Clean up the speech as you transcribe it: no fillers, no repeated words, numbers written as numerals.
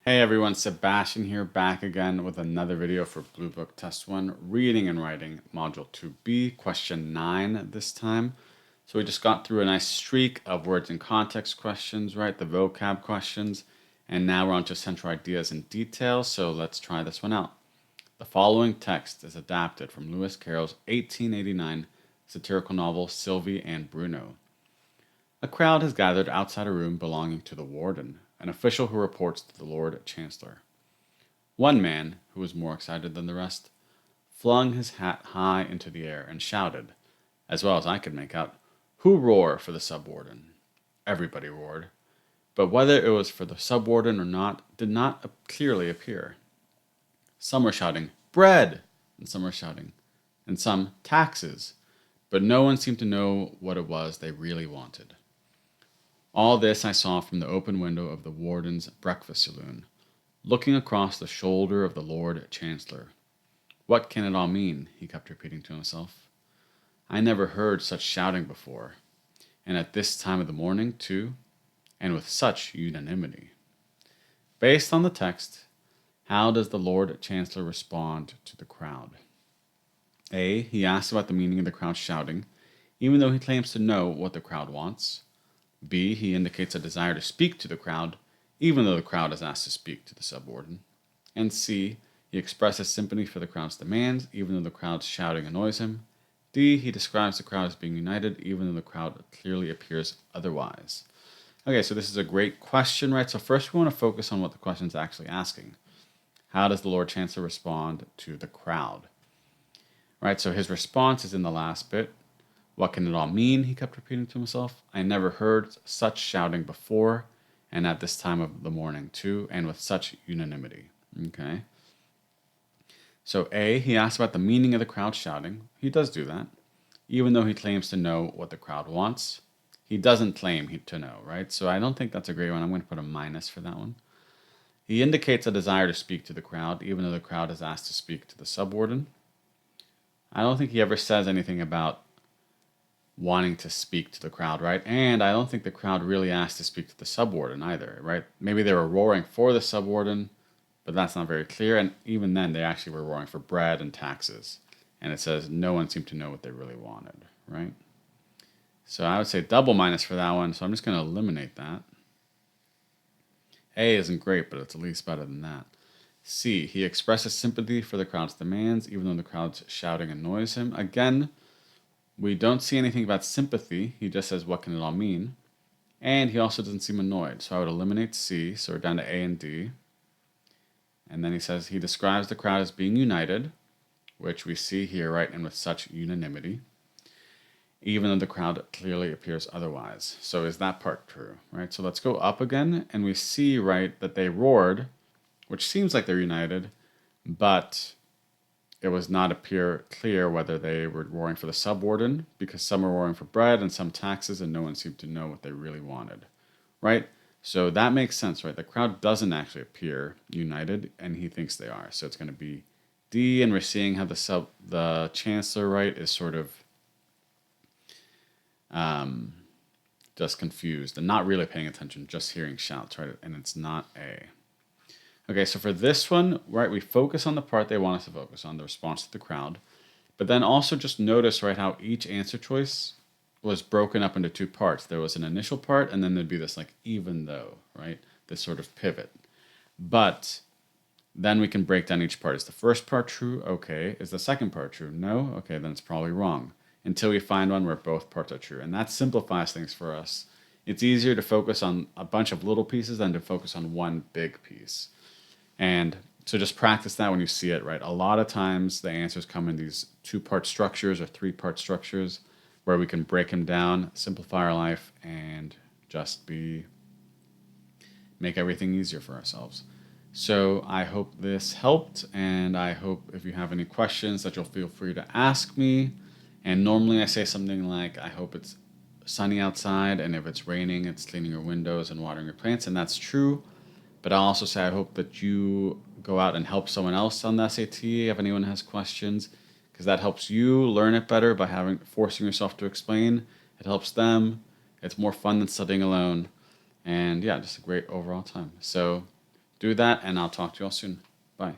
Hey everyone, Sebastian here, back again with another video for Bluebook Test 1, Reading and Writing, Module 2B, question 9 this time. So we just got through a nice streak of words and context questions, right, the vocab questions, and now we're on to central ideas and details, so let's try this one out. The following text is adapted from Lewis Carroll's 1889 satirical novel Sylvie and Bruno. A crowd has gathered outside a room belonging to the warden, an official who reports to the Lord Chancellor. One man, who was more excited than the rest, flung his hat high into the air and shouted, as well as I could make out, "Who roar for the sub-warden?" Everybody roared, but whether it was for the sub-warden or not did not clearly appear. Some were shouting, "Bread!" and some were shouting, and some, "Taxes!" but no one seemed to know what it was they really wanted. All this I saw from the open window of the warden's breakfast saloon, looking across the shoulder of the Lord Chancellor. What can it all mean? He kept repeating to himself. I never heard such shouting before, and at this time of the morning, too, and with such unanimity. Based on the text, how does the Lord Chancellor respond to the crowd? A. He asks about the meaning of the crowd shouting, even though he claims to know what the crowd wants. B. He indicates a desire to speak to the crowd, even though the crowd is asked to speak to the subwarden. And C. He expresses sympathy for the crowd's demands, even though the crowd's shouting annoys him. D. He describes the crowd as being united, even though the crowd clearly appears otherwise. Okay, so this is a great question, right? So first we want to focus on what the question's actually asking. How does the Lord Chancellor respond to the crowd? Right, so his response is in the last bit. What can it all mean? He kept repeating to himself. I never heard such shouting before, and at this time of the morning too, and with such unanimity. Okay. So A, he asks about the meaning of the crowd shouting. He does do that, even though he claims to know what the crowd wants. He doesn't claim to know, right? So I don't think that's a great one. I'm going to put a minus for that one. He indicates a desire to speak to the crowd, even though the crowd is asked to speak to the subwarden. I don't think he ever says anything about wanting to speak to the crowd, right? And I don't think the crowd really asked to speak to the subwarden either, right? Maybe they were roaring for the subwarden, but that's not very clear. And even then, they actually were roaring for bread and taxes. And it says no one seemed to know what they really wanted, right? So I would say double minus for that one. So I'm just going to eliminate that. A isn't great, but it's at least better than that. C, he expresses sympathy for the crowd's demands, even though the crowd's shouting annoys him. Again, we don't see anything about sympathy. He just says, what can it all mean? And he also doesn't seem annoyed. So I would eliminate C. So we're down to A and D. And then he says he describes the crowd as being united, which we see here, right, and with such unanimity, even though the crowd clearly appears otherwise. So is that part true, right? So let's go up again, and we see, right, that they roared, which seems like they're united, but it was not appear clear whether they were roaring for the subwarden, because some were roaring for bread and some taxes, and no one seemed to know what they really wanted, right? So that makes sense, right? The crowd doesn't actually appear united, and he thinks they are. So it's going to be D, and we're seeing how the chancellor, right, is sort of just confused and not really paying attention, just hearing shouts, right? And it's not A. Okay, so for this one, right, we focus on the part they want us to focus on, the response to the crowd. But then also just notice, right, how each answer choice was broken up into two parts. There was an initial part, and then there'd be this, like, even though, right, this sort of pivot. But then we can break down each part. Is the first part true? Okay. Is the second part true? No? Okay, then it's probably wrong. Until we find one where both parts are true. And that simplifies things for us. It's easier to focus on a bunch of little pieces than to focus on one big piece. And so just practice that when you see it, right? A lot of times the answers come in these two-part structures or three-part structures where we can break them down, simplify our life, and just make everything easier for ourselves. So I hope this helped, and I hope if you have any questions that you'll feel free to ask me. And normally I say something like, I hope it's sunny outside, and if it's raining, it's cleaning your windows and watering your plants, and that's true. But I'll also say I hope that you go out and help someone else on the SAT if anyone has questions, because that helps you learn it better by forcing yourself to explain. It helps them. It's more fun than studying alone. And yeah, just a great overall time. So do that, and I'll talk to you all soon. Bye.